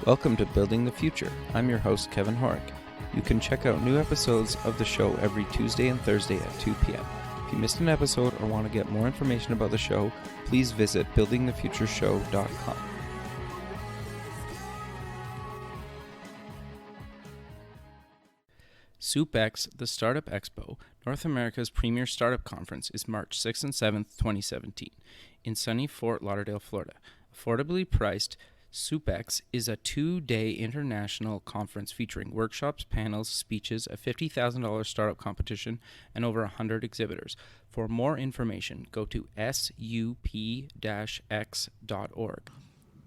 Welcome to Building the Future. I'm your host, Kevin Horick. You can check out new episodes of the show every Tuesday and Thursday at 2 p.m. If you missed an episode or want to get more information about the show, please visit buildingthefutureshow.com. SoupX, the Startup Expo, North America's premier startup conference, is March 6th and 7th, 2017, in sunny Fort Lauderdale, Florida. Affordably priced, SoupX is a 2-day international conference featuring workshops, panels, speeches, a $50,000 startup competition, and over 100 exhibitors. For more information, go to sup-x.org.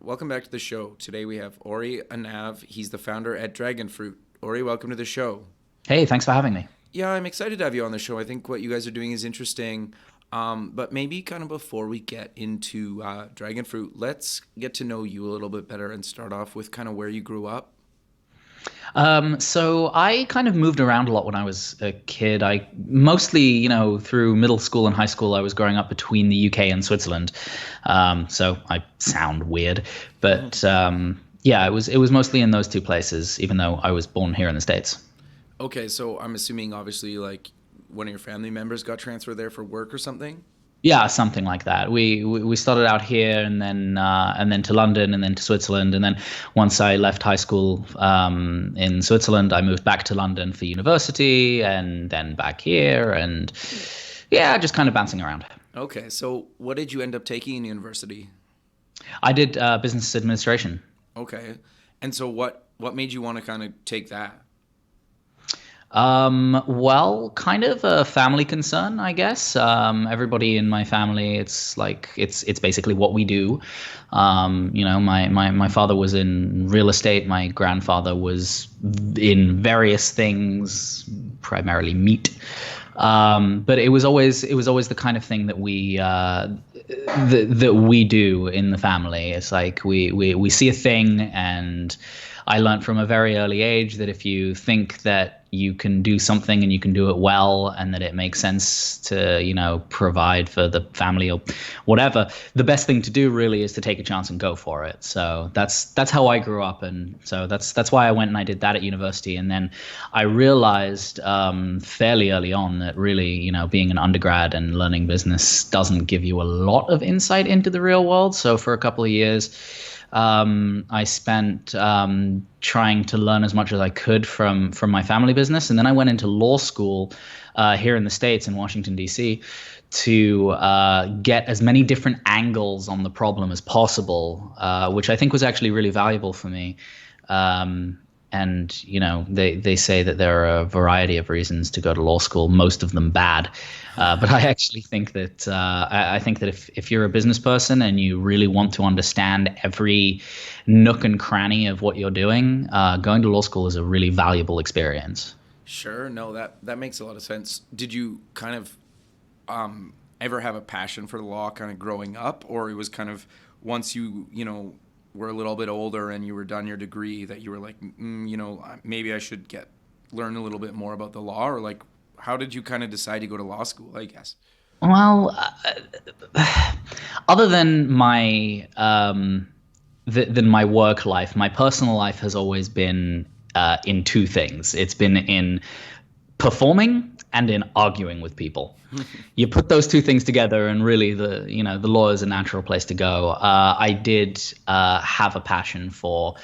Welcome back to the show. Today we have Orie Enav. He's the founder at Dragonfruit. Orie, welcome to the show. Hey, thanks for having me. Yeah, I'm excited to have you on the show. I think what you guys are doing is interesting. But maybe kind of before we get into Dragonfruit, let's get to know you a little bit better and start off with kind of where you grew up. So I kind of moved around a lot when I was a kid. I mostly, through middle school and high school, I was growing up between the UK and Switzerland. So I sound weird, but it was mostly in those two places, even though I was born here in the States. Okay, so I'm assuming obviously like one of your family members got transferred there for work or something? Yeah, something like that. We started out here and then to London and then to Switzerland. And then once I left high school in Switzerland, I moved back to London for university and then back here. And yeah, just kind of bouncing around. Okay, so what did you end up taking in university? I did business administration. Okay, and so what made you want to kind of take that? Well, kind of a family concern, I guess. Everybody in my family, it's basically what we do. My father was in real estate. My grandfather was in various things, primarily meat. But it was always the kind of thing that we do in the family. It's like we see a thing, and I learned from a very early age that if you think that you can do something and you can do it well and that it makes sense to, provide for the family or whatever, the best thing to do really is to take a chance and go for it. So that's how I grew up. And so that's why I went and I did that at university. And then I realized fairly early on that really, being an undergrad and learning business doesn't give you a lot of insight into the real world. So for a couple of years, I spent trying to learn as much as I could from my family business. And then I went into law school here in the States in Washington, D.C. to get as many different angles on the problem as possible, which I think was actually really valuable for me. And, they say that there are a variety of reasons to go to law school, most of them bad. But I actually think that I think that if you're a business person and you really want to understand every nook and cranny of what you're doing, going to law school is a really valuable experience. Sure. No, that makes a lot of sense. Did you kind of ever have a passion for the law kind of growing up, or it was kind of once you were a little bit older and you were done your degree that you were like, maybe I should learn a little bit more about the law? Or like, how did you kind of decide to go to law school, I guess? Well, other than my work life, my personal life has always been in two things. It's been in performing and in arguing with people. You put those two things together and really the law is a natural place to go. I did have a passion for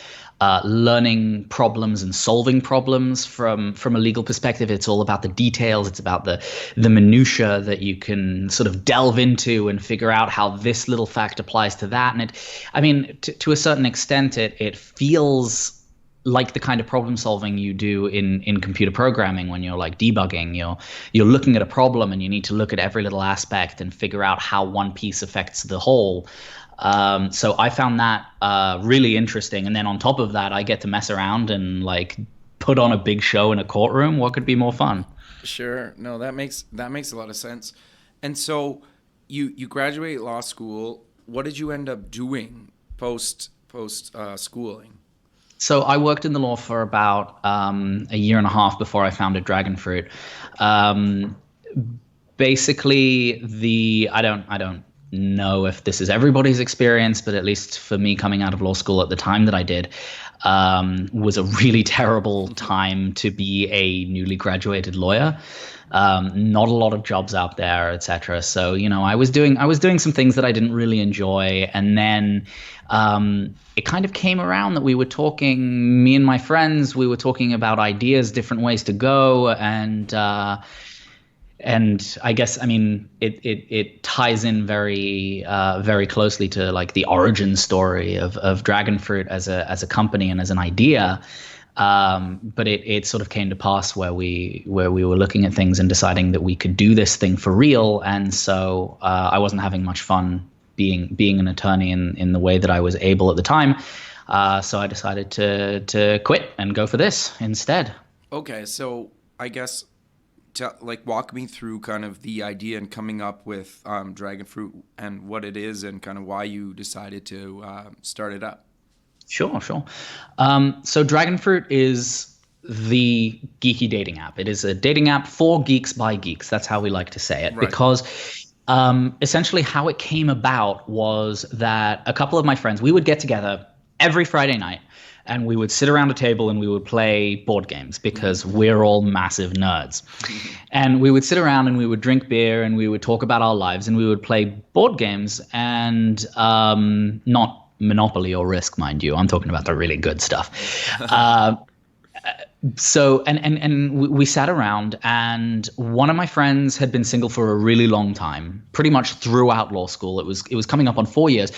learning problems and solving problems from a legal perspective. It's all about the details. It's about the minutia that you can sort of delve into and figure out how this little fact applies to that. And to a certain extent, it feels like the kind of problem solving you do in computer programming when you're like debugging. You're looking at a problem and you need to look at every little aspect and figure out how one piece affects the whole. So I found that really interesting. And then on top of that, I get to mess around and like put on a big show in a courtroom. What could be more fun? Sure. No, that makes a lot of sense. And so you graduate law school. What did you end up doing post schooling? So I worked in the law for about a year and a half before I founded Dragonfruit. Basically, I don't know if this is everybody's experience, but at least for me, coming out of law school at the time that I did, was a really terrible time to be a newly graduated lawyer. Not a lot of jobs out there, etc. So, I was doing some things that I didn't really enjoy, and then it kind of came around that we were talking, me and my friends, we were talking about ideas, different ways to go, and I guess, it ties in very very closely to like the origin story of Dragonfruit as a company and as an idea. But it sort of came to pass where we were looking at things and deciding that we could do this thing for real. And so I wasn't having much fun being an attorney in the way that I was able at the time. So I decided to quit and go for this instead. Okay, so I guess walk me through kind of the idea and coming up with Dragonfruit and what it is and kind of why you decided to start it up. Sure. So Dragonfruit is the geeky dating app. It is a dating app for geeks by geeks. That's how we like to say it. Right. Because essentially how it came about was that a couple of my friends, we would get together every Friday night and we would sit around a table and we would play board games because we're all massive nerds. And we would sit around and we would drink beer and we would talk about our lives and we would play board games and not Monopoly or Risk, mind you. I'm talking about the really good stuff. So we sat around, and one of my friends had been single for a really long time, pretty much throughout law school. It was coming up on 4 years,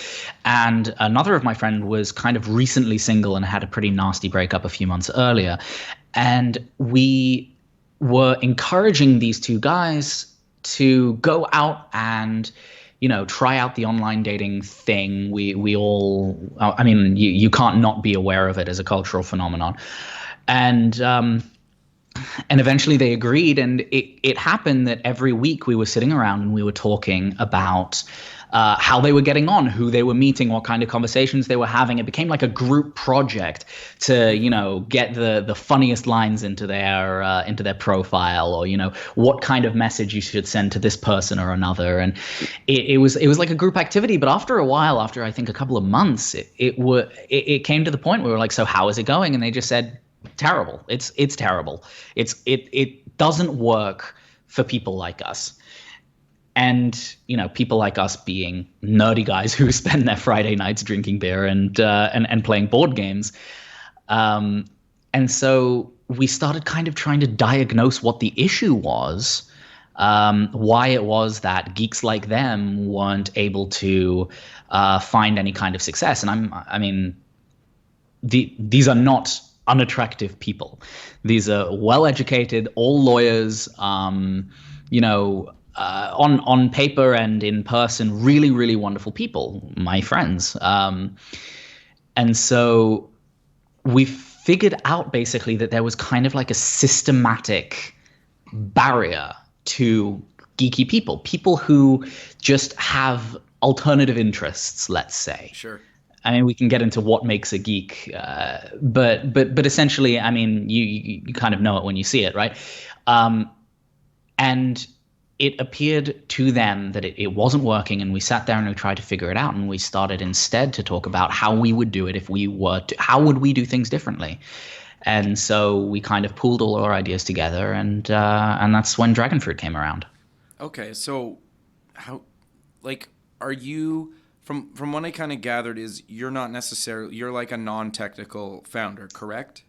and another of my friend was kind of recently single and had a pretty nasty breakup a few months earlier. And we were encouraging these two guys to go out and try out the online dating thing. We all, you can't not be aware of it as a cultural phenomenon. And eventually they agreed, and it happened that every week we were sitting around and we were talking about how they were getting on, who they were meeting, what kind of conversations they were having. It became like a group project to, get the funniest lines into their profile, or, what kind of message you should send to this person or another. And it was like a group activity. But after a while, after I think a couple of months, it came to the point where we were like, so how is it going? And they just said, terrible. It's terrible. It doesn't work for people like us. And, people like us being nerdy guys who spend their Friday nights drinking beer and playing board games. And so we started kind of trying to diagnose what the issue was, why it was that geeks like them weren't able to find any kind of success. And these are not unattractive people. These are well-educated, all lawyers, on paper and in person, really, really wonderful people, my friends. And so we figured out basically that there was kind of like a systematic barrier to geeky people who just have alternative interests, let's say. Sure. We can get into what makes a geek, but essentially, you kind of know it when you see it, right? And it appeared to them that it wasn't working, and we sat there and we tried to figure it out, and we started instead to talk about how we would do it if we were to, how would we do things differently? And so we kind of pooled all our ideas together, and that's when Dragonfruit came around. Okay, so how, are you... From what I kind of gathered is you're like a non-technical founder, correct?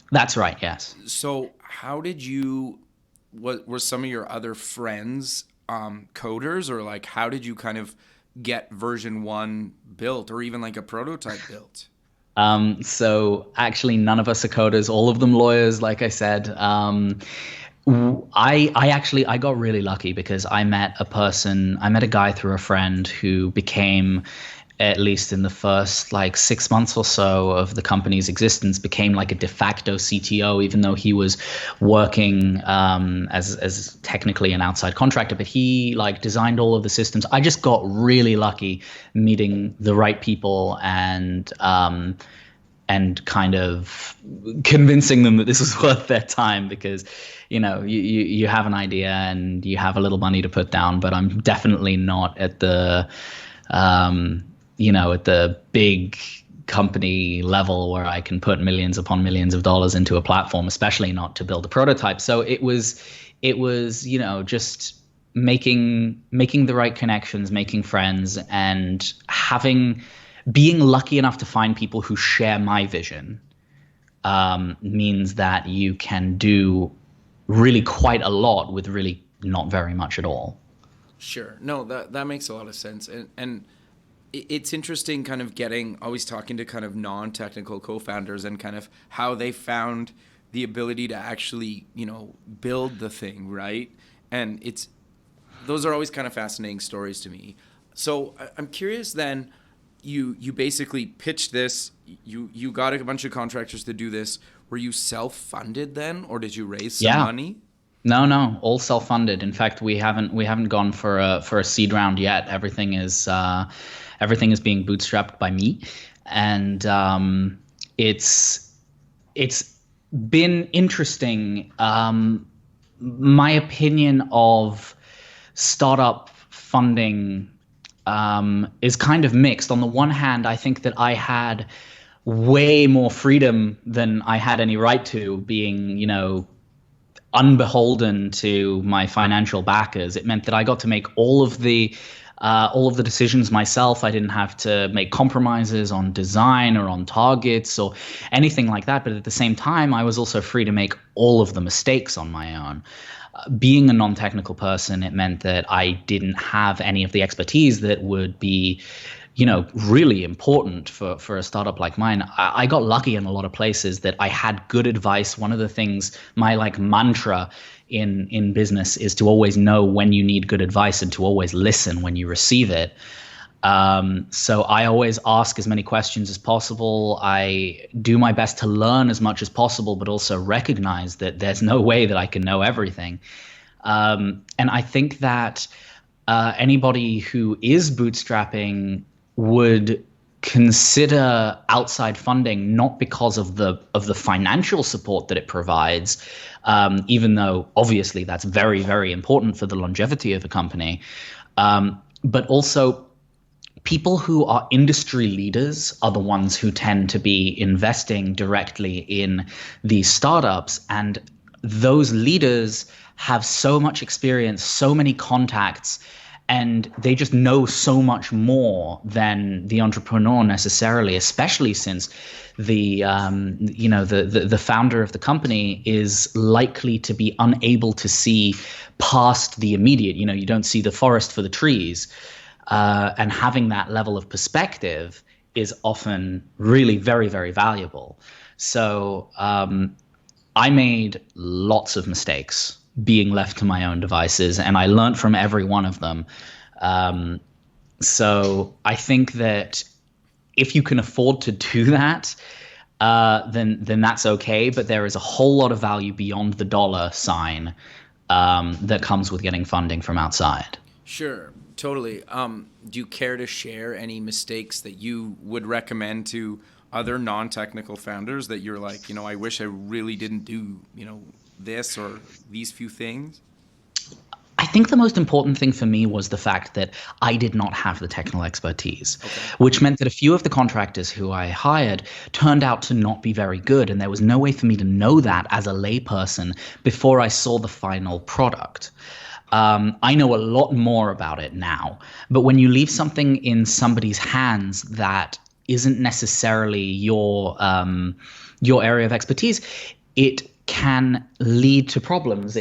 That's right, yes. So how did you, were some of your other friends coders, or how did you kind of get version 1 built, or even like a prototype built? So actually none of us are coders, all of them lawyers, like I said. I got really lucky because I met a guy through a friend who became, at least in the first 6 months or so of the company's existence, became like a de facto CTO, even though he was working as technically an outside contractor, but he designed all of the systems. I just got really lucky meeting the right people and and kind of convincing them that this was worth their time, because you have an idea and you have a little money to put down, but I'm definitely not at the at the big company level where I can put millions upon millions of dollars into a platform, especially not to build a prototype. So it was just making the right connections, making friends, and being lucky enough to find people who share my vision means that you can do really quite a lot with really not very much at all. Sure. No, that makes a lot of sense. And it's interesting kind of always talking to kind of non-technical co-founders and kind of how they found the ability to actually, build the thing, right? And those are always kind of fascinating stories to me. So I'm curious then, you basically pitched this, you got a bunch of contractors to do this. Were you self-funded then, or did you raise some money? No, all self-funded. In fact, we haven't gone for a seed round yet. Everything is being bootstrapped by me, and it's been interesting. My opinion of startup funding is kind of mixed. On the one hand, I think that I had way more freedom than I had any right to, being unbeholden to my financial backers. It meant that I got to make all of the decisions myself. I didn't have to make compromises on design or on targets or anything like that. But at the same time, I was also free to make all of the mistakes on my own. Being a non-technical person, it meant that I didn't have any of the expertise that would be really important for a startup like mine. I got lucky in a lot of places that I had good advice. One of the things, my mantra in business, is to always know when you need good advice and to always listen when you receive it. So I always ask as many questions as possible. I do my best to learn as much as possible, but also recognize that there's no way that I can know everything. And I think that anybody who is bootstrapping would consider outside funding, not because of the financial support that it provides, even though obviously that's very, very important for the longevity of a company, but also people who are industry leaders are the ones who tend to be investing directly in these startups. And those leaders have so much experience, so many contacts, and they just know so much more than the entrepreneur necessarily, especially since the founder of the company is likely to be unable to see past the immediate. You don't see the forest for the trees. And having that level of perspective is often really very, very valuable. So I made lots of mistakes being left to my own devices, and I learned from every one of them. So I think that if you can afford to do that, then that's okay. But there is a whole lot of value beyond the dollar sign that comes with getting funding from outside. Sure, totally. Do you care to share any mistakes that you would recommend to other non-technical founders that you're like, I wish I really didn't do, this or these few things? I think the most important thing for me was the fact that I did not have the technical expertise, which meant that a few of the contractors who I hired turned out to not be very good. And there was no way for me to know that as a layperson before I saw the final product. I know a lot more about it now, but when you leave something in somebody's hands that isn't necessarily your area of expertise, it can lead to problems.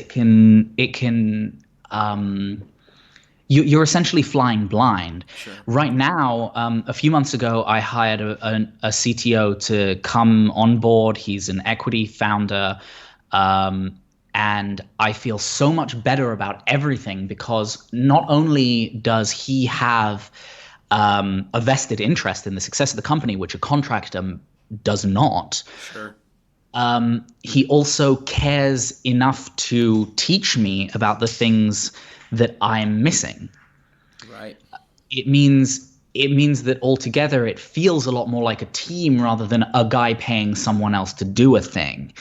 You're essentially flying blind. Sure. Right now, a few months ago, I hired a CTO to come on board. He's an equity founder. And I feel so much better about everything because not only does he have a vested interest in the success of the company, which a contractor does not. Sure. He also cares enough to teach me about the things that I'm missing. Right. It means it means that altogether it feels a lot more like a team rather than a guy paying someone else to do a thing.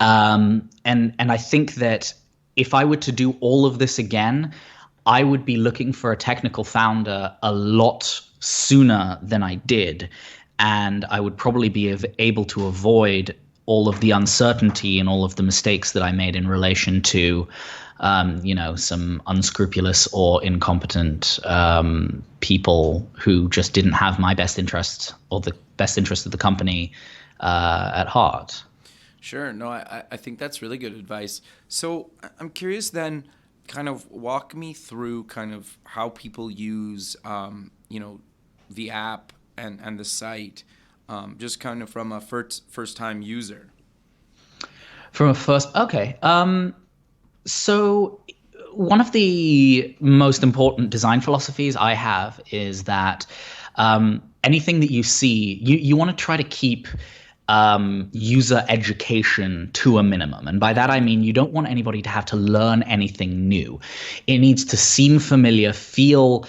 And I think that if I were to do all of this again, I would be looking for a technical founder a lot sooner than I did. And I would probably be able to avoid all of the uncertainty and all of the mistakes that I made in relation to, some unscrupulous or incompetent people who just didn't have my best interest or the best interest of the company at heart. Sure. No, I think that's really good advice. So I'm curious then, kind of walk me through kind of how people use, the app and the site, just kind of from a first-time user. Okay. So one of the most important design philosophies I have is that anything that you see, you want to try to keep user education to a minimum. And by that, I mean, you don't want anybody to have to learn anything new. It needs to seem familiar, feel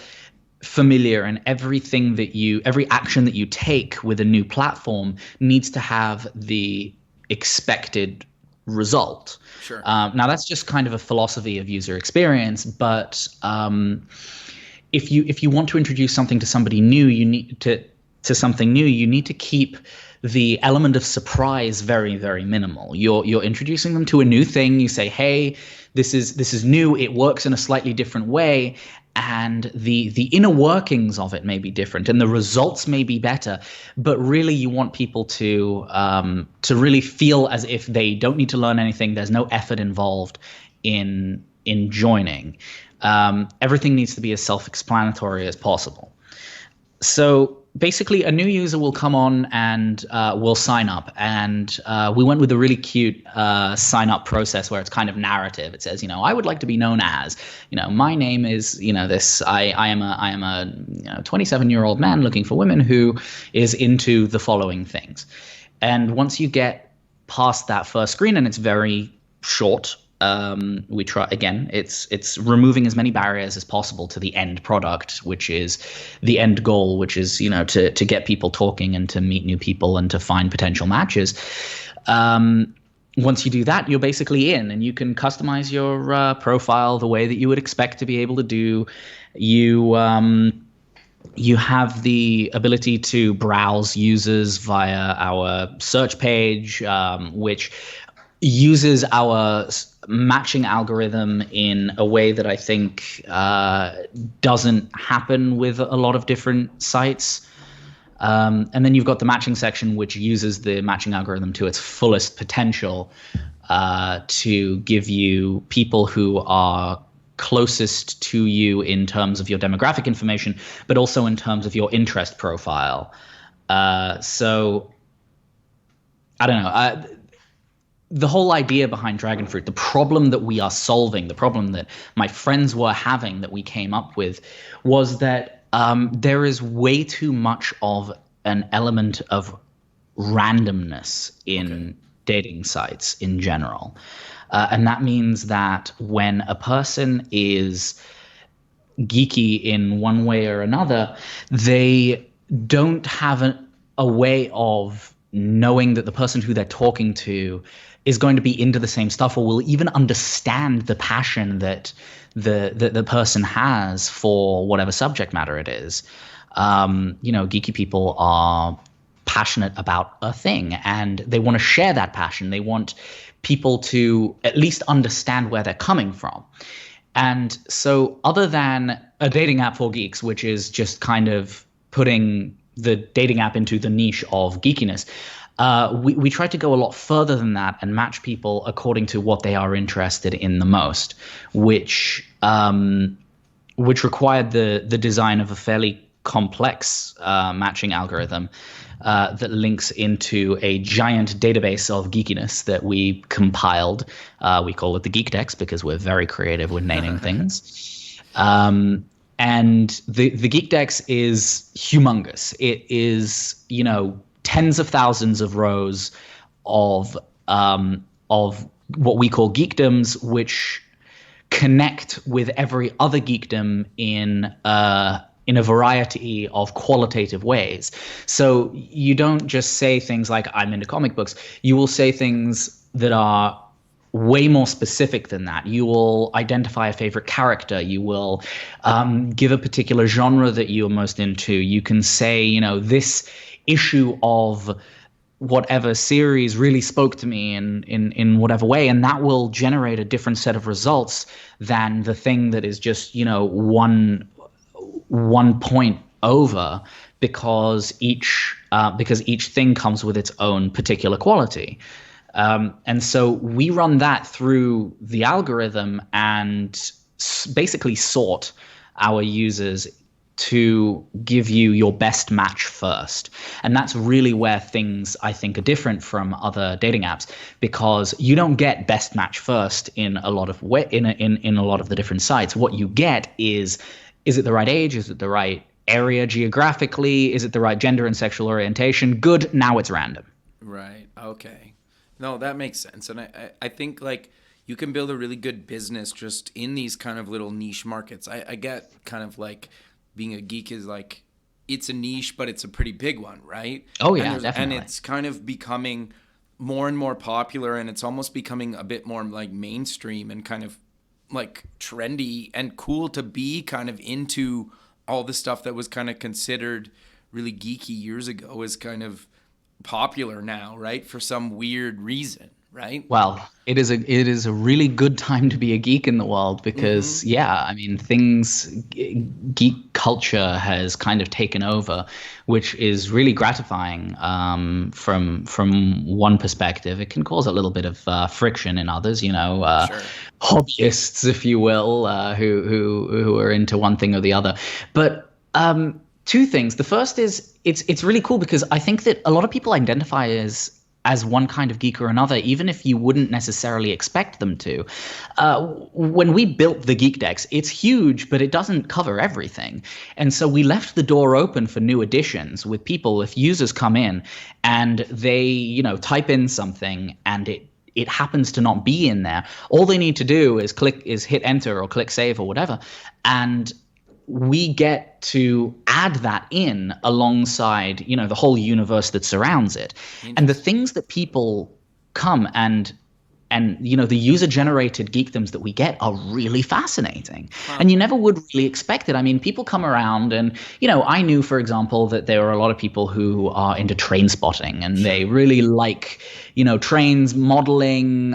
familiar, and every action that you take with a new platform needs to have the expected result. Sure. Now that's just kind of a philosophy of user experience, but if you want to introduce something to somebody new, you need to keep the element of surprise very, very minimal. You're introducing them to a new thing. You say, hey, this is new. It works in a slightly different way. And the inner workings of it may be different and the results may be better. But really, you want people to really feel as if they don't need to learn anything. There's no effort involved in joining. Everything needs to be as self-explanatory as possible. So basically, a new user will come on and will sign up. And we went with a really cute sign-up process where it's kind of narrative. It says, I would like to be known as, my name is, this. I am a 27-year-old man looking for women who is into the following things. And once you get past that first screen, and it's very short. We try again. It's removing as many barriers as possible to the end product, which is the end goal, which is to get people talking and to meet new people and to find potential matches. Once you do that, you're basically in, and you can customize your profile the way that you would expect to be able to do. You have the ability to browse users via our search page, which uses our matching algorithm in a way that I think doesn't happen with a lot of different sites. And then you've got the matching section, which uses the matching algorithm to its fullest potential to give you people who are closest to you in terms of your demographic information, but also in terms of your interest profile. So I don't know. The whole idea behind Dragonfruit, the problem that we are solving, the problem that my friends were having that we came up with, was that there is way too much of an element of randomness in dating sites in general. And that means that when a person is geeky in one way or another, they don't have a way of knowing that the person who they're talking to is going to be into the same stuff or will even understand the passion that the person has for whatever subject matter it is. Geeky people are passionate about a thing and they want to share that passion. They want people to at least understand where they're coming from. And so other than a dating app for geeks, which is just kind of putting the dating app into the niche of geekiness, we try to go a lot further than that and match people according to what they are interested in the most, which required the design of a fairly complex matching algorithm that links into a giant database of geekiness that we compiled. We call it the Geekdex because we're very creative with naming things. And the Geekdex is humongous. It is, tens of thousands of rows of what we call geekdoms, which connect with every other geekdom in a in a variety of qualitative ways. So you don't just say things like, I'm into comic books. You will say things that are way more specific than that. You will identify a favorite character. You will give a particular genre that you're most into. You can say, this issue of whatever series really spoke to me in whatever way, and that will generate a different set of results than the thing that is just one point over, because each thing comes with its own particular quality. And so we run that through the algorithm and basically sort our users to give you your best match first. And that's really where things, I think, are different from other dating apps, because you don't get best match first in a lot of in a lot of the different sites. What you get is it the right age? Is it the right area geographically? Is it the right gender and sexual orientation? Good. Now it's random. Right. Okay. No, that makes sense. And I think like you can build a really good business just in these kind of little niche markets. I get kind of like being a geek is like, it's a niche, but it's a pretty big one, right? Oh yeah, definitely. And it's kind of becoming more and more popular, and it's almost becoming a bit more like mainstream and kind of like trendy and cool to be kind of into all the stuff that was kind of considered really geeky years ago is kind of popular now, right? For some weird reason, right? Well, it is a really good time to be a geek in the world, because yeah, I mean, geek culture has kind of taken over, which is really gratifying from one perspective. It can cause a little bit of friction in others, sure. Hobbyists, if you will, who are into one thing or the other. But two things. The first is it's really cool because I think that a lot of people identify as one kind of geek or another, even if you wouldn't necessarily expect them to. When we built the Geek Decks, it's huge, but it doesn't cover everything. And so we left the door open for new additions with people. If users come in and they, type in something and it happens to not be in there, all they need to do is hit enter or click save or whatever, and we get to add that in alongside, the whole universe that surrounds it. And the things that people come and the user-generated geekdoms that we get are really fascinating. And you never would really expect it. I mean, people come around and, I knew, for example, that there are a lot of people who are into train spotting, and they really like, trains, modeling,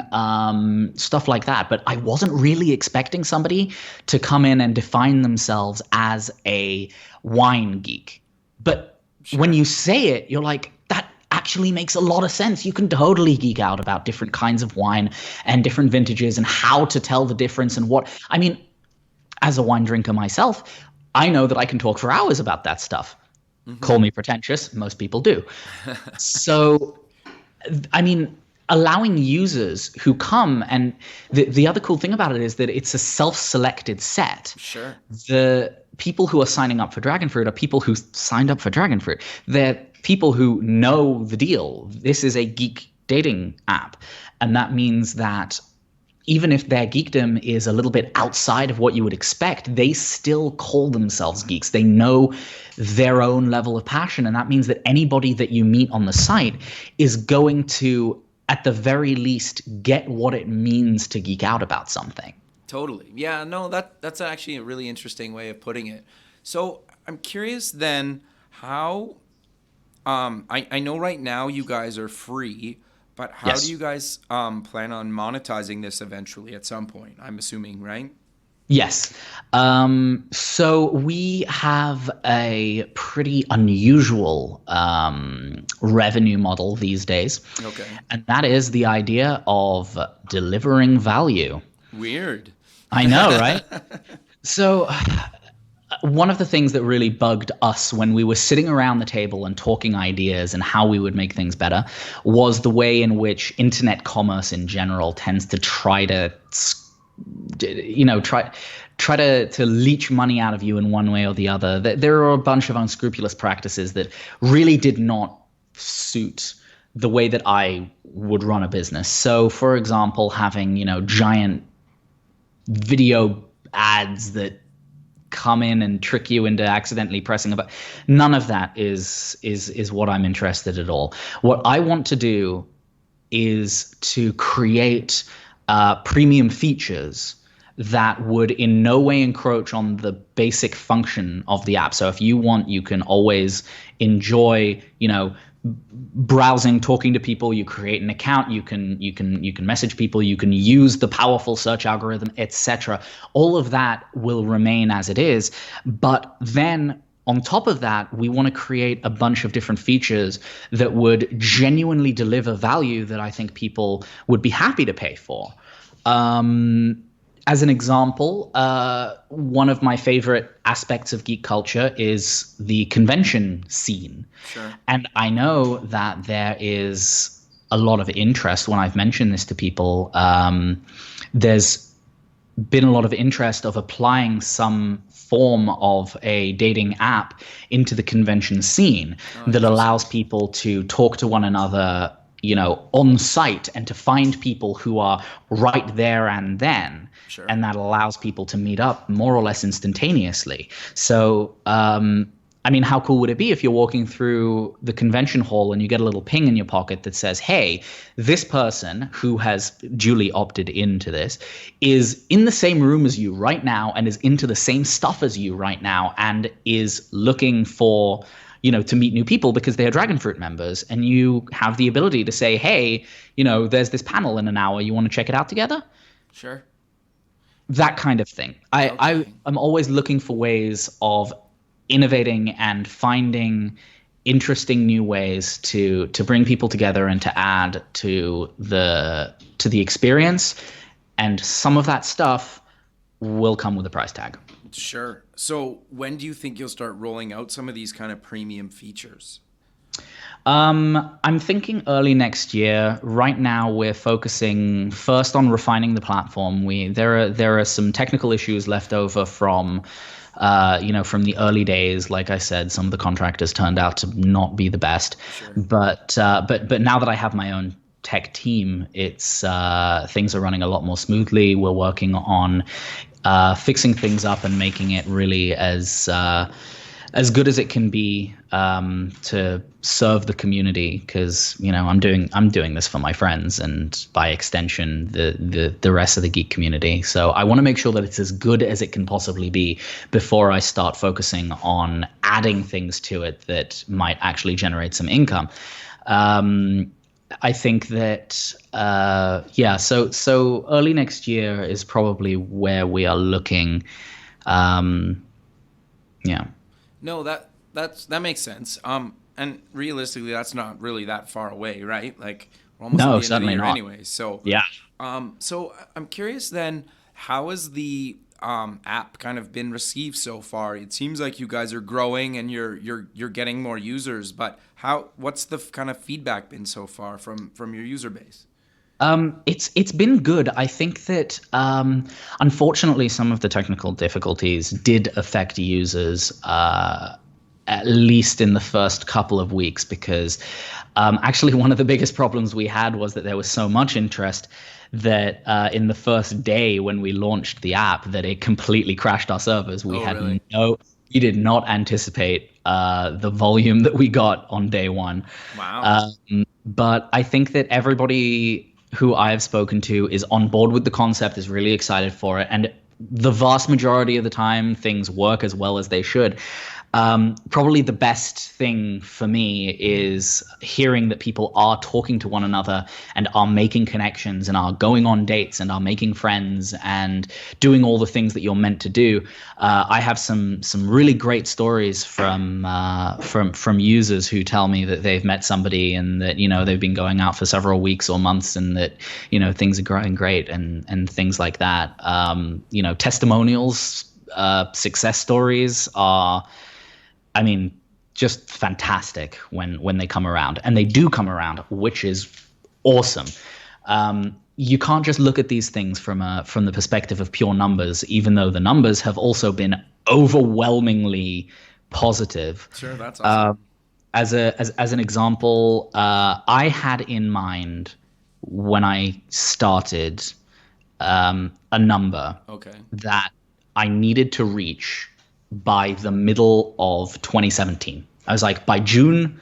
stuff like that. But I wasn't really expecting somebody to come in and define themselves as a wine geek. But when you say it, you're like, that actually makes a lot of sense. You can totally geek out about different kinds of wine and different vintages and how to tell the difference and what. I mean, as a wine drinker myself, I know that I can talk for hours about that stuff. Call me pretentious. Most people do. So, I mean, allowing users who come, and the other cool thing about it is that it's a self-selected set. Sure. The people who are signing up for Dragonfruit are people who signed up for Dragonfruit. They're people who know the deal. This is a geek dating app. And that means that even if their geekdom is a little bit outside of what you would expect, they still call themselves geeks. They know their own level of passion. And that means that anybody that you meet on the site is going to, at the very least, get what it means to geek out about something. Totally. Yeah, no, that's actually a really interesting way of putting it. So I'm curious then how, I know right now you guys are free, but how Yes. do you guys plan on monetizing this eventually at some point? I'm assuming, right? Yes. So we have a pretty unusual revenue model these days. Okay. And that is the idea of delivering value. Weird. I know, right? So one of the things that really bugged us when we were sitting around the table and talking ideas and how we would make things better was the way in which internet commerce in general tends to try to to leech money out of you in one way or the other. There are a bunch of unscrupulous practices that really did not suit the way that I would run a business. So, for example, having, giant video ads that come in and trick you into accidentally pressing a button. None of that is what I'm interested at all. What I want to do is to create premium features that would in no way encroach on the basic function of the app. So if you want, you can always enjoy, browsing, talking to people. You create an account, you can message people, you can use the powerful search algorithm, etc. All of that will remain as it is. But then on top of that, we want to create a bunch of different features that would genuinely deliver value that I think people would be happy to pay for. As an example, one of my favorite aspects of geek culture is the convention scene. Sure. And I know that there is a lot of interest when I've mentioned this to people. There's been a lot of interest of applying some form of a dating app into the convention scene that allows people to talk to one another, on site, and to find people who are right there and then. Sure. And that allows people to meet up more or less instantaneously. So, how cool would it be if you're walking through the convention hall and you get a little ping in your pocket that says, hey, this person who has duly opted into this is in the same room as you right now and is into the same stuff as you right now and is looking for, to meet new people because they are Dragonfruit members, and you have the ability to say, hey, there's this panel in an hour, you want to check it out together? Sure. That kind of thing. I'm always looking for ways of innovating and finding interesting new ways to bring people together and to add to the experience. And some of that stuff will come with a price tag. Sure. So when do you think you'll start rolling out some of these kind of premium features? I'm thinking early next year. Right now, we're focusing first on refining the platform. There are some technical issues left over from the early days. Like I said, some of the contractors turned out to not be the best. Sure. But now that I have my own tech team, it's things are running a lot more smoothly. We're working on fixing things up and making it really as good as it can be to serve the community, because I'm doing this for my friends and by extension the rest of the geek community. So I want to make sure that it's as good as it can possibly be before I start focusing on adding things to it that might actually generate some income. I think that so early next year is probably where we are looking. No, that makes sense. And realistically, that's not really that far away, right? Like, we're almost at the end certainly of the year not. anyway. So Yeah. So I'm curious then, how has the app kind of been received so far? It seems like you guys are growing and you're getting more users, but what's the kind of feedback been so far from your user base? It's been good. I think that unfortunately some of the technical difficulties did affect users at least in the first couple of weeks, because actually one of the biggest problems we had was that there was so much interest that in the first day when we launched the app that it completely crashed our servers. We Really? We did not anticipate the volume that we got on day one. Wow. But I think that everybody who I've spoken to is on board with the concept, is really excited for it, and the vast majority of the time things work as well as they should. Probably the best thing for me is hearing that people are talking to one another and are making connections and are going on dates and are making friends and doing all the things that you're meant to do. I have some really great stories from users who tell me that they've met somebody and that they've been going out for several weeks or months and that things are growing great and things like that. Testimonials, success stories are, just fantastic when they come around, and they do come around, which is awesome. You can't just look at these things from the perspective of pure numbers, even though the numbers have also been overwhelmingly positive. Sure, that's awesome. As an example, I had in mind when I started a number Okay. that I needed to reach by the middle of 2017. I was like, by June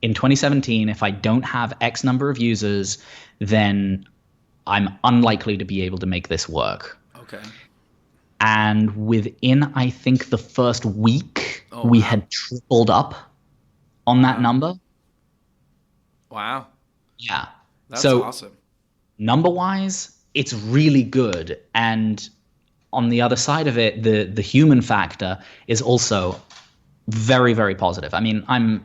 in 2017, if I don't have X number of users, then I'm unlikely to be able to make this work. Okay. And within, I think, the first week, we had tripled up on that number. Wow. Yeah. That's so awesome. Number-wise, it's really good. And on the other side of it, the human factor is also very, very positive. I mean, I'm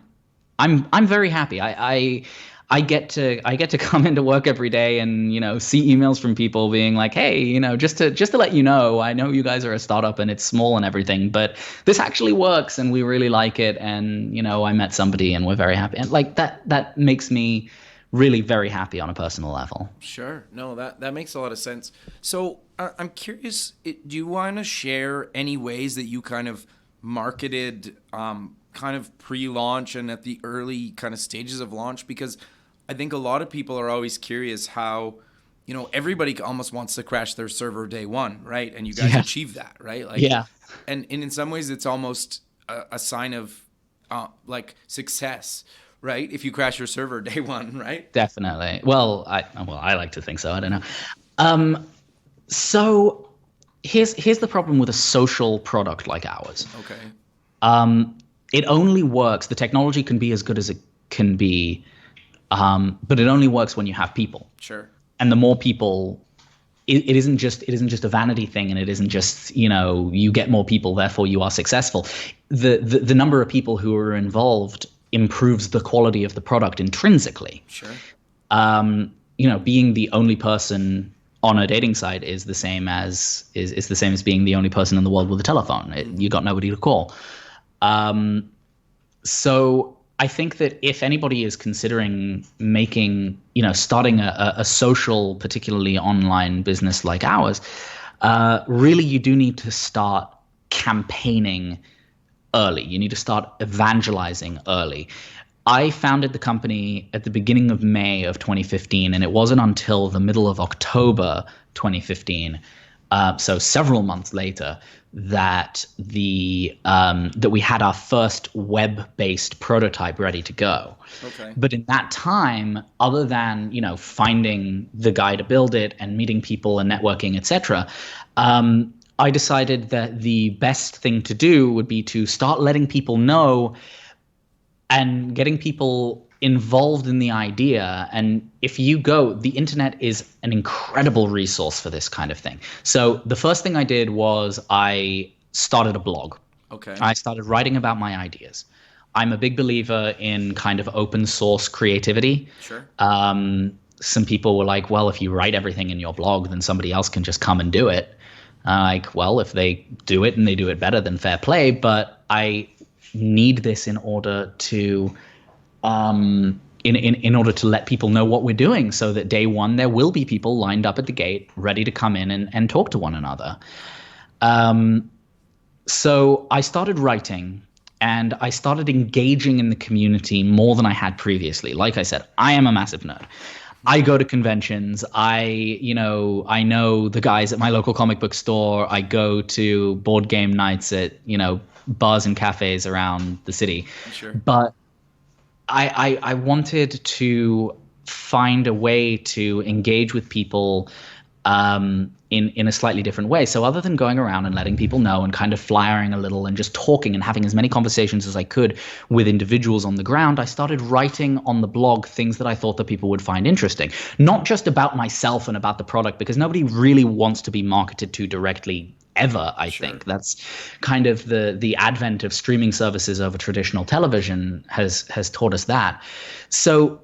very happy. I get to come into work every day and, see emails from people being like, hey, just to let you know, I know you guys are a startup and it's small and everything, but this actually works and we really like it. And, I met somebody and we're very happy. And like that makes me really very happy on a personal level. Sure. No, that makes a lot of sense. So I'm curious, do you want to share any ways that you kind of marketed kind of pre-launch and at the early kind of stages of launch? Because I think a lot of people are always curious how, everybody almost wants to crash their server day one, right? And you guys achieve that, right? Like, yeah. And in some ways, it's almost a sign of like success, right? If you crash your server day one, right? Definitely. Well, I like to think so. I don't know. So here's the problem with a social product like ours. Okay. It only works. The technology can be as good as it can be, but it only works when you have people. Sure. And the more people, it isn't just a vanity thing, and it isn't just you get more people, therefore you are successful. The number of people who are involved improves the quality of the product intrinsically. Sure. Being the only person on a dating site is the same as being the only person in the world with a telephone. You got nobody to call. So I think that if anybody is considering starting a social, particularly online business like ours, really you do need to start campaigning early. You need to start evangelizing early. I founded the company at the beginning of May of 2015, and it wasn't until the middle of October 2015, so several months later, that that we had our first web-based prototype ready to go. Okay. But in that time, other than finding the guy to build it and meeting people and networking, etc., I decided that the best thing to do would be to start letting people know and getting people involved in the idea. And if you go, the internet is an incredible resource for this kind of thing. So the first thing I did was I started a blog. Okay. I started writing about my ideas. I'm a big believer in kind of open source creativity. Sure. Some people were like, well, if you write everything in your blog, then somebody else can just come and do it. Well, if they do it and they do it better, then fair play. But I need this in order to in order to let people know what we're doing, so that day one there will be people lined up at the gate ready to come in and talk to one another. So I started writing and I started engaging in the community more than I had previously. Like I said, I am a massive nerd. I go to conventions. I know the guys at my local comic book store. I go to board game nights at, bars and cafes around the city. Sure. But I wanted to find a way to engage with people in a slightly different way. So other than going around and letting people know and kind of flyering a little and just talking and having as many conversations as I could with individuals on the ground, I started writing on the blog things that I thought that people would find interesting. Not just about myself and about the product, because nobody really wants to be marketed to directly ever, I think. That's kind of the advent of streaming services over traditional television has taught us that. So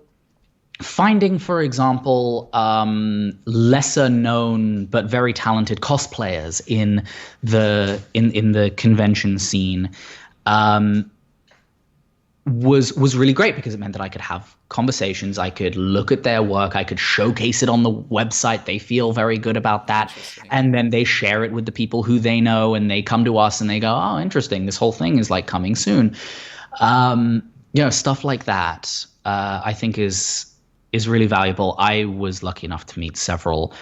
finding, for example, lesser known but very talented cosplayers in the convention scene was really great, because it meant that I could have conversations, I could look at their work, I could showcase it on the website. They feel very good about that. And then they share it with the people who they know, and they come to us and they go, oh, interesting, this whole thing is like coming soon. Stuff like that, I think is really valuable. I was lucky enough to meet several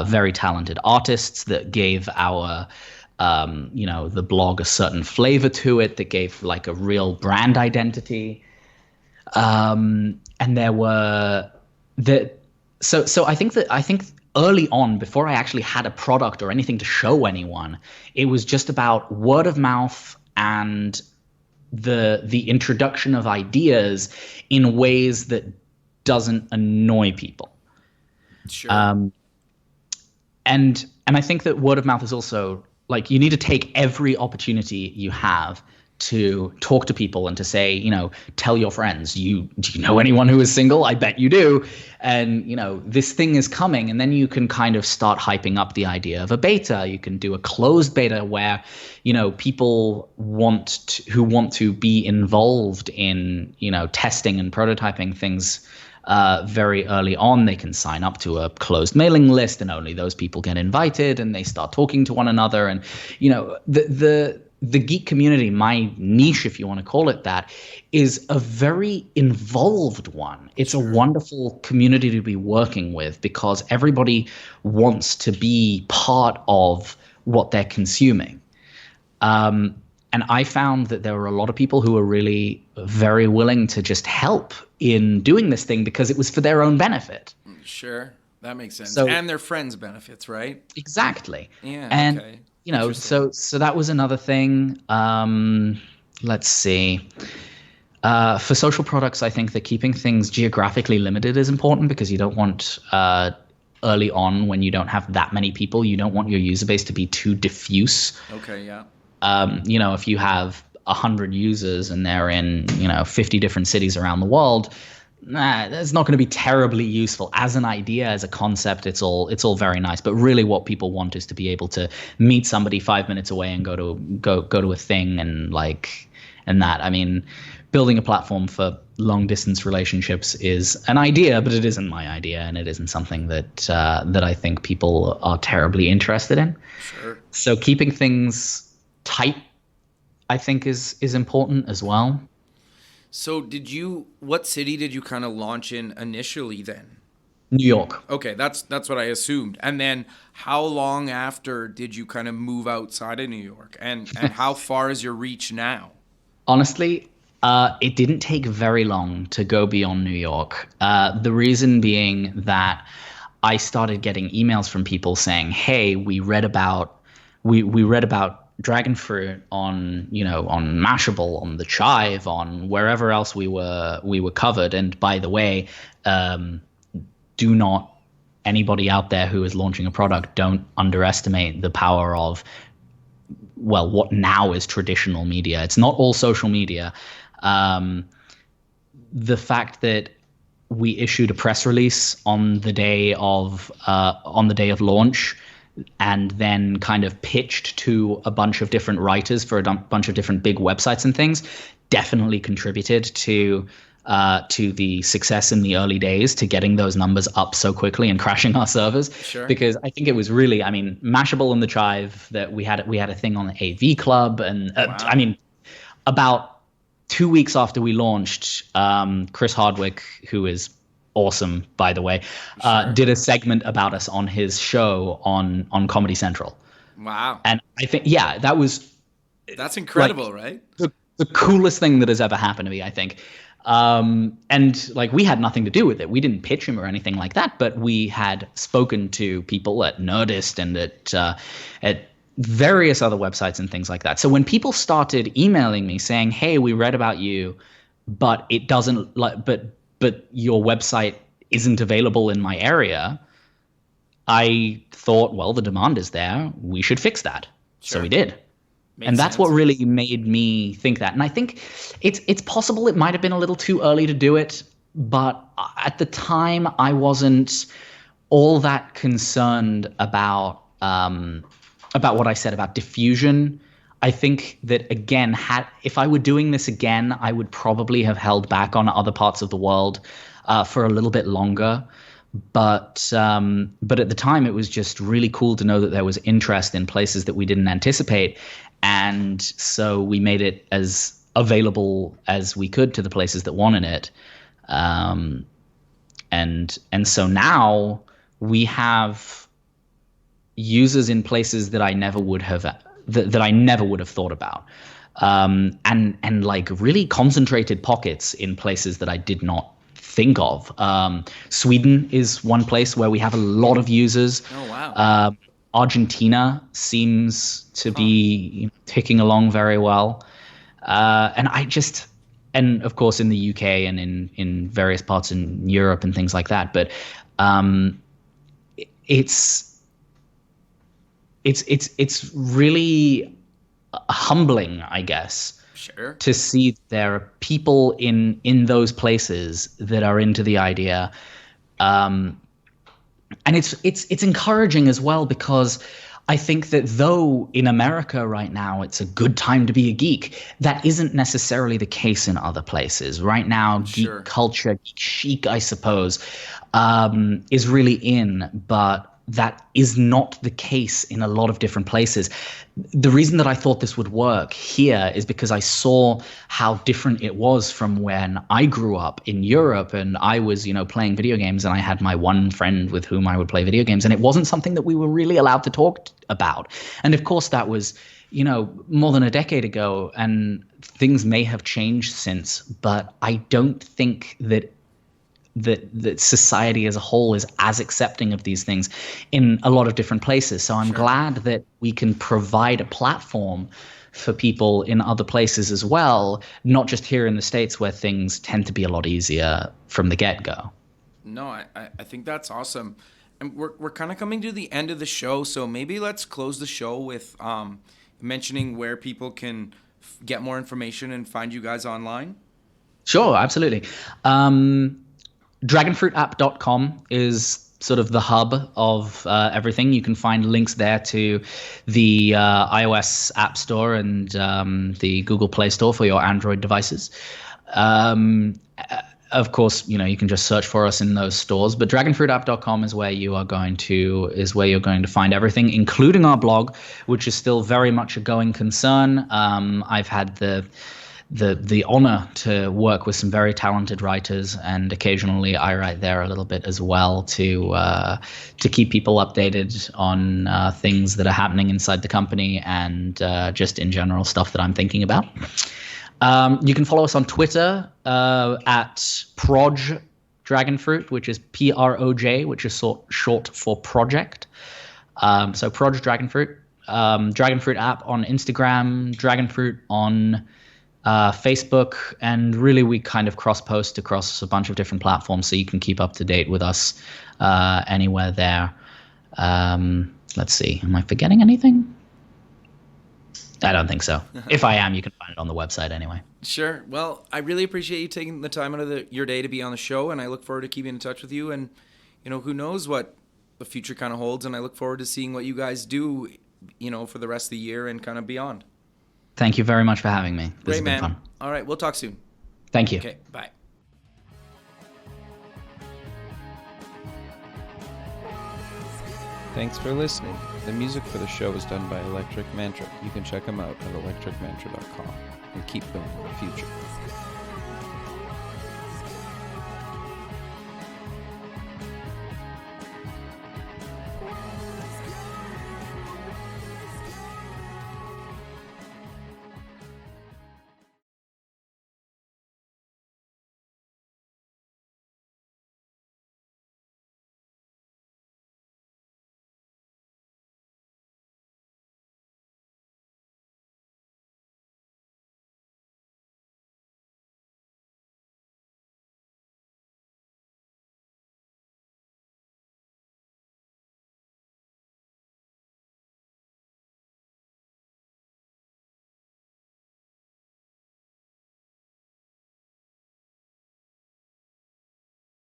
very talented artists that gave our the blog a certain flavor to it that gave like a real brand identity. And there were so I think early on, before I actually had a product or anything to show anyone, it was just about word of mouth and the introduction of ideas in ways that doesn't annoy people. Sure. And I think that word of mouth is also like, you need to take every opportunity you have to talk to people and to say, tell your friends, do you know anyone who is single? I bet you do. And, this thing is coming. And then you can kind of start hyping up the idea of a beta. You can do a closed beta where, people who want to be involved in, testing and prototyping things very early on. They can sign up to a closed mailing list, and only those people get invited, and they start talking to one another. And, the geek community, my niche, if you want to call it that, is a very involved one. It's a wonderful community to be working with because everybody wants to be part of what they're consuming. And I found that there were a lot of people who were really very willing to just help in doing this thing because it was for their own benefit. Sure. That makes sense. So, and their friends' benefits, right? Exactly. Yeah. And okay. So that was another thing. Let's see. For social products, I think that keeping things geographically limited is important because you don't want early on, when you don't have that many people, you don't want your user base to be too diffuse. Okay, yeah. If you have 100 users and they're in 50 different cities around the world, that's not going to be terribly useful as an idea, as a concept. It's all very nice, but really what people want is to be able to meet somebody 5 minutes away and go to a thing and that. I mean, building a platform for long distance relationships is an idea, but it isn't my idea, and it isn't something that I think people are terribly interested in. Sure. So keeping things tight, I think, is important as well. So what city did you kind of launch in initially then? New York. Okay, that's what I assumed. And then how long after did you kind of move outside of New York? And how far is your reach now? Honestly, it didn't take very long to go beyond New York. The reason being that I started getting emails from people saying, "Hey, we read about Dragonfruit on Mashable, on the Chive, on wherever else we were covered. And by the way, do not, anybody out there who is launching a product, don't underestimate the power of, well, what now is traditional media. It's not all social media. The fact that we issued a press release on the day of launch, and then kind of pitched to a bunch of different writers for a bunch of different big websites and things, definitely contributed to the success in the early days, to getting those numbers up so quickly and crashing our servers. Sure. Because I think it was really, Mashable and the Chive, that we had a thing on the AV Club, and Wow. About 2 weeks after we launched, Chris Hardwick, who is awesome, by the way, Sure. did a segment about us on his show on Comedy Central. Wow. And I think, That's incredible, right? the coolest thing that has ever happened to me, I think. And we had nothing to do with it. We didn't pitch him or anything like that, but we had spoken to people at Nerdist and at various other websites and things like that. So when people started emailing me saying, "Hey, we read about you, but it doesn't but your website isn't available in my area," I thought, well, the demand is there. We should fix that. Sure. So we did. Makes And that's sense. what really made me think that. And I think it's possible it might have been a little too early to do it, but at the time I wasn't all that concerned about what I said about diffusion. I think that, again, if I were doing this again, I would probably have held back on other parts of the world for a little bit longer. But at the time, it was just really cool to know that there was interest in places that we didn't anticipate. And so we made it as available as we could to the places that wanted it. And so now we have users in places that I never would have that I never would have thought about. And like really concentrated pockets in places that I did not think of. Sweden is one place where we have a lot of users. Oh, wow. Argentina seems to be ticking along very well. And of course in the UK and in various parts in Europe and things like that. But it's really humbling, I guess, Sure. to see there are people in those places that are into the idea. And it's encouraging as well, because I think that though in America right now it's a good time to be a geek, that isn't necessarily the case in other places. Right now, Sure. geek culture, geek chic, I suppose, is really in, but that is not the case in a lot of different places. The reason that I thought this would work here is because I saw how different it was from when I grew up in Europe and I was, playing video games, and I had my one friend with whom I would play video games, and it wasn't something that we were really allowed to talk about. And of course that was, more than a decade ago, and things may have changed since, but I don't think that society as a whole is as accepting of these things in a lot of different places. So I'm glad that we can provide a platform for people in other places as well, not just here in the States where things tend to be a lot easier from the get-go. No, I think that's awesome. And we're kind of coming to the end of the show, so maybe let's close the show with mentioning where people can get more information and find you guys online. Sure, absolutely. Dragonfruitapp.com is sort of the hub of everything. You can find links there to the iOS App Store and the Google Play Store for your Android devices. Of course, you can just search for us in those stores. But dragonfruitapp.com is where you're going to find everything, including our blog, which is still very much a going concern. I've had the honor to work with some very talented writers, and occasionally I write there a little bit as well to keep people updated on things that are happening inside the company and just in general stuff that I'm thinking about. You can follow us on Twitter at Proj Dragonfruit, which is PROJ, which is short for project. So Proj Dragonfruit, Dragonfruit app on Instagram, Dragonfruit on Facebook, and really we kind of cross-post across a bunch of different platforms, so you can keep up to date with us anywhere there. Let's see, am I forgetting anything? I don't think so. If I am, you can find it on the website anyway. Sure. Well, I really appreciate you taking the time out of your day to be on the show, and I look forward to keeping in touch with you. And, who knows what the future kind of holds, and I look forward to seeing what you guys do, for the rest of the year and kind of beyond. Thank you very much for having me. This has been fun. All right, we'll talk soon. Thank you. Okay, bye. Thanks for listening. The music for the show is done by Electric Mantra. You can check them out at electricmantra.com and keep building the future.